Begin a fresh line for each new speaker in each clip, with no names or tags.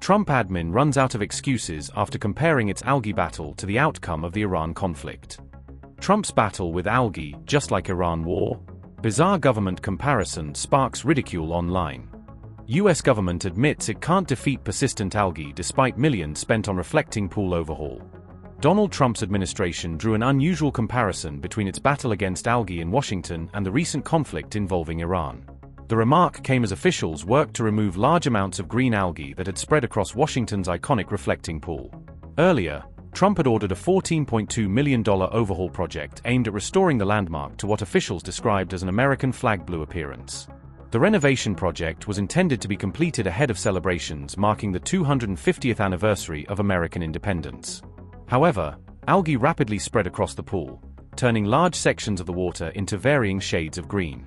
Trump admin runs out of excuses after comparing its algae battle to the outcome of the Iran conflict. Trump's battle with algae, just like Iran war? Bizarre government comparison sparks ridicule online. U.S. government admits it can't defeat persistent algae despite millions spent on reflecting pool overhaul. Donald Trump's administration drew an unusual comparison between its battle against algae in Washington and the recent conflict involving Iran. The remark came as officials worked to remove large amounts of green algae that had spread across Washington's iconic reflecting pool. Earlier, Trump had ordered a $14.2 million overhaul project aimed at restoring the landmark to what officials described as an American flag blue appearance. The renovation project was intended to be completed ahead of celebrations marking the 250th anniversary of American independence. However, algae rapidly spread across the pool, turning large sections of the water into varying shades of green.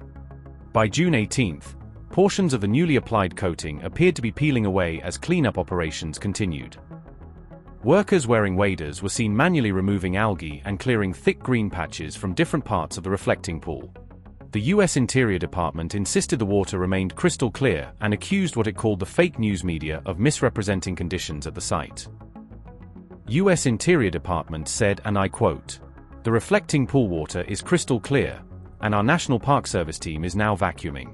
By June 18th, portions of the newly applied coating appeared to be peeling away as cleanup operations continued. Workers wearing waders were seen manually removing algae and clearing thick green patches from different parts of the reflecting pool. The U.S. Interior Department insisted the water remained crystal clear and accused what it called the fake news media of misrepresenting conditions at the site. U.S. Interior Department said, and I quote, "The reflecting pool water is crystal clear, and our National Park Service team is now vacuuming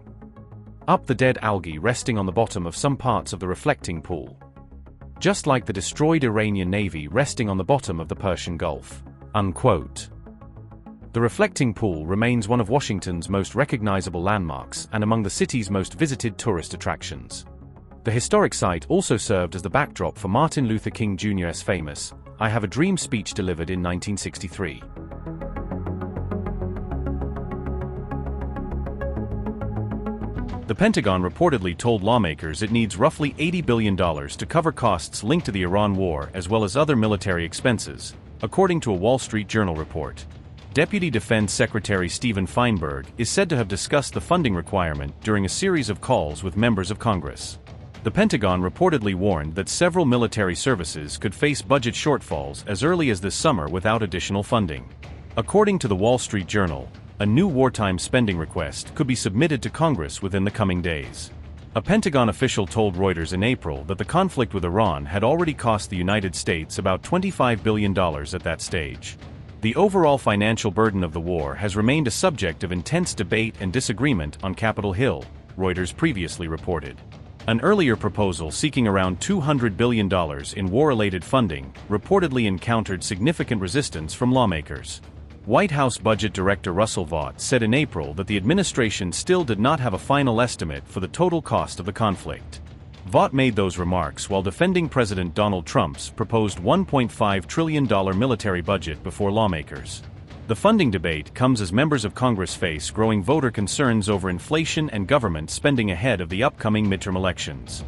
up the dead algae resting on the bottom of some parts of the reflecting pool. Just like the destroyed Iranian Navy resting on the bottom of the Persian Gulf." Unquote. The reflecting pool remains one of Washington's most recognizable landmarks and among the city's most visited tourist attractions. The historic site also served as the backdrop for Martin Luther King Jr.'s famous "I Have a Dream" speech delivered in 1963. The Pentagon reportedly told lawmakers it needs roughly $80 billion to cover costs linked to the Iran war as well as other military expenses, according to a Wall Street Journal report. Deputy Defense Secretary Stephen Feinberg is said to have discussed the funding requirement during a series of calls with members of Congress. The Pentagon reportedly warned that several military services could face budget shortfalls as early as this summer without additional funding. According to the Wall Street Journal, a new wartime spending request could be submitted to Congress within the coming days. A Pentagon official told Reuters in April that the conflict with Iran had already cost the United States about $25 billion at that stage. The overall financial burden of the war has remained a subject of intense debate and disagreement on Capitol Hill, Reuters previously reported. An earlier proposal seeking around $200 billion in war-related funding reportedly encountered significant resistance from lawmakers. White House Budget Director Russell Vought said in April that the administration still did not have a final estimate for the total cost of the conflict. Vought made those remarks while defending President Donald Trump's proposed $1.5 trillion military budget before lawmakers. The funding debate comes as members of Congress face growing voter concerns over inflation and government spending ahead of the upcoming midterm elections.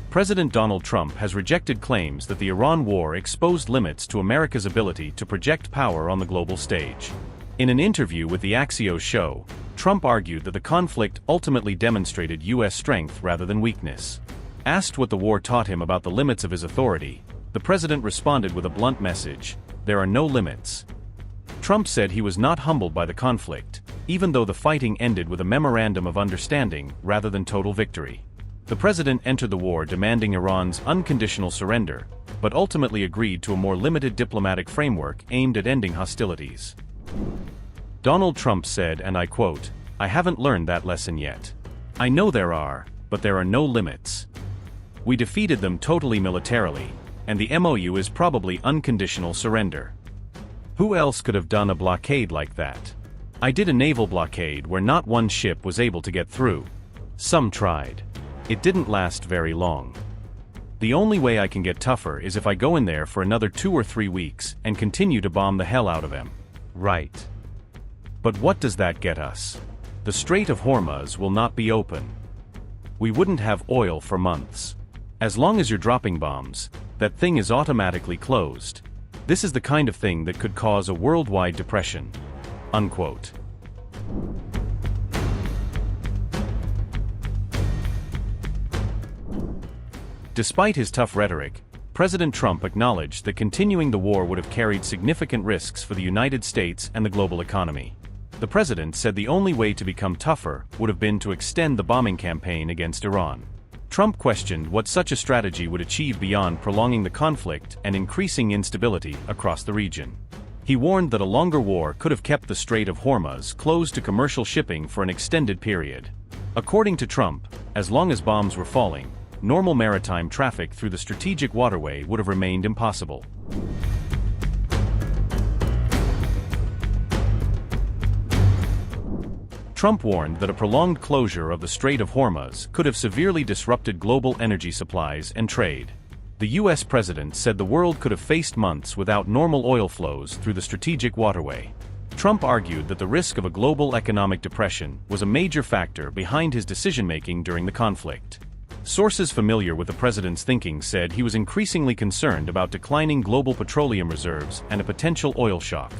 President Donald Trump has rejected claims that the Iran war exposed limits to America's ability to project power on the global stage. In an interview with the Axios show, Trump argued that the conflict ultimately demonstrated U.S. strength rather than weakness. Asked what the war taught him about the limits of his authority, the president responded with a blunt message: "There are no limits." Trump said he was not humbled by the conflict, even though the fighting ended with a memorandum of understanding rather than total victory. The president entered the war demanding Iran's unconditional surrender, but ultimately agreed to a more limited diplomatic framework aimed at ending hostilities. Donald Trump said, and I quote, "I haven't learned that lesson yet. I know there are, but there are no limits. We defeated them totally militarily, and the MOU is probably unconditional surrender. Who else could have done a blockade like that? I did a naval blockade where not one ship was able to get through. Some tried. It didn't last very long. The only way I can get tougher is if I go in there for another 2 or 3 weeks and continue to bomb the hell out of them. Right. But what does that get us? The Strait of Hormuz will not be open. We wouldn't have oil for months. As long as you're dropping bombs, that thing is automatically closed. This is the kind of thing that could cause a worldwide depression." Unquote. Despite his tough rhetoric, President Trump acknowledged that continuing the war would have carried significant risks for the United States and the global economy. The president said the only way to become tougher would have been to extend the bombing campaign against Iran. Trump questioned what such a strategy would achieve beyond prolonging the conflict and increasing instability across the region. He warned that a longer war could have kept the Strait of Hormuz closed to commercial shipping for an extended period. According to Trump, as long as bombs were falling, normal maritime traffic through the strategic waterway would have remained impossible. Trump warned that a prolonged closure of the Strait of Hormuz could have severely disrupted global energy supplies and trade. The U.S. president said the world could have faced months without normal oil flows through the strategic waterway. Trump argued that the risk of a global economic depression was a major factor behind his decision-making during the conflict. Sources familiar with the president's thinking said he was increasingly concerned about declining global petroleum reserves and a potential oil shock.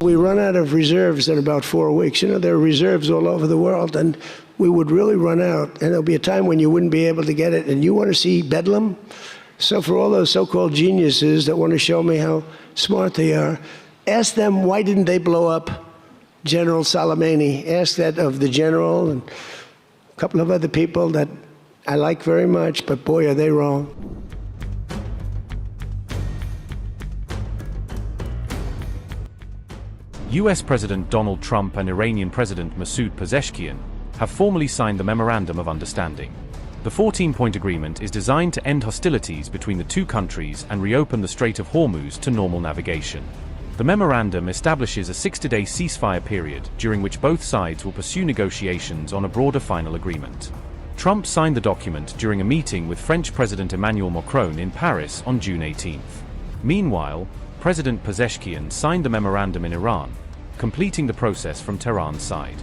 We run out of reserves in about 4 weeks. There are reserves all over the world, and we would really run out, and there'll be a time when you wouldn't be able to get it, and you want to see bedlam? So for all those so-called geniuses that want to show me how smart they are, ask them why didn't they blow up General Soleimani? Ask that of the general and a couple of other people that I like very much, but boy, are they wrong.
U.S. President Donald Trump and Iranian President Masoud Pezeshkian have formally signed the Memorandum of Understanding. The 14-point agreement is designed to end hostilities between the two countries and reopen the Strait of Hormuz to normal navigation. The memorandum establishes a 60-day ceasefire period during which both sides will pursue negotiations on a broader final agreement. Trump signed the document during a meeting with French President Emmanuel Macron in Paris on June 18. Meanwhile, President Pezeshkian signed the memorandum in Iran, completing the process from Tehran's side.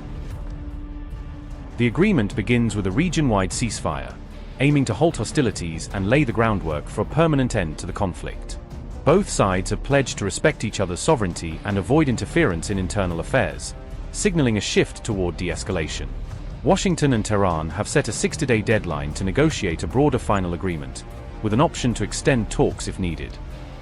The agreement begins with a region-wide ceasefire, aiming to halt hostilities and lay the groundwork for a permanent end to the conflict. Both sides have pledged to respect each other's sovereignty and avoid interference in internal affairs, signaling a shift toward de-escalation. Washington and Tehran have set a 60-day deadline to negotiate a broader final agreement, with an option to extend talks if needed.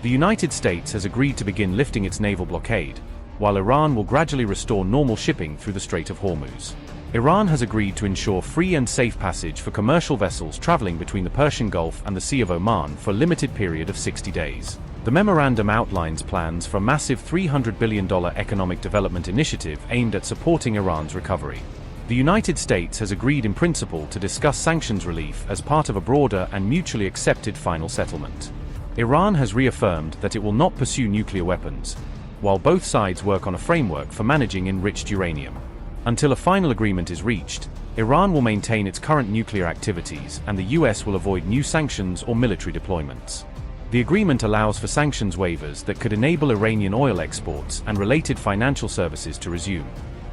The United States has agreed to begin lifting its naval blockade, while Iran will gradually restore normal shipping through the Strait of Hormuz. Iran has agreed to ensure free and safe passage for commercial vessels traveling between the Persian Gulf and the Sea of Oman for a limited period of 60 days. The memorandum outlines plans for a massive $300 billion economic development initiative aimed at supporting Iran's recovery. The United States has agreed in principle to discuss sanctions relief as part of a broader and mutually accepted final settlement. Iran has reaffirmed that it will not pursue nuclear weapons, while both sides work on a framework for managing enriched uranium. Until a final agreement is reached, Iran will maintain its current nuclear activities and the US will avoid new sanctions or military deployments. The agreement allows for sanctions waivers that could enable Iranian oil exports and related financial services to resume.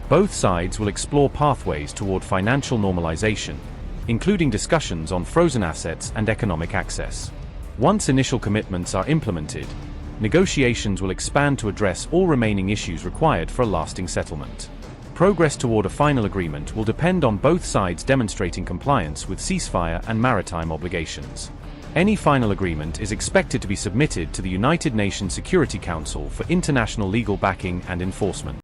Both sides will explore pathways toward financial normalization, including discussions on frozen assets and economic access. Once initial commitments are implemented, negotiations will expand to address all remaining issues required for a lasting settlement. Progress toward a final agreement will depend on both sides demonstrating compliance with ceasefire and maritime obligations. Any final agreement is expected to be submitted to the United Nations Security Council for international legal backing and enforcement.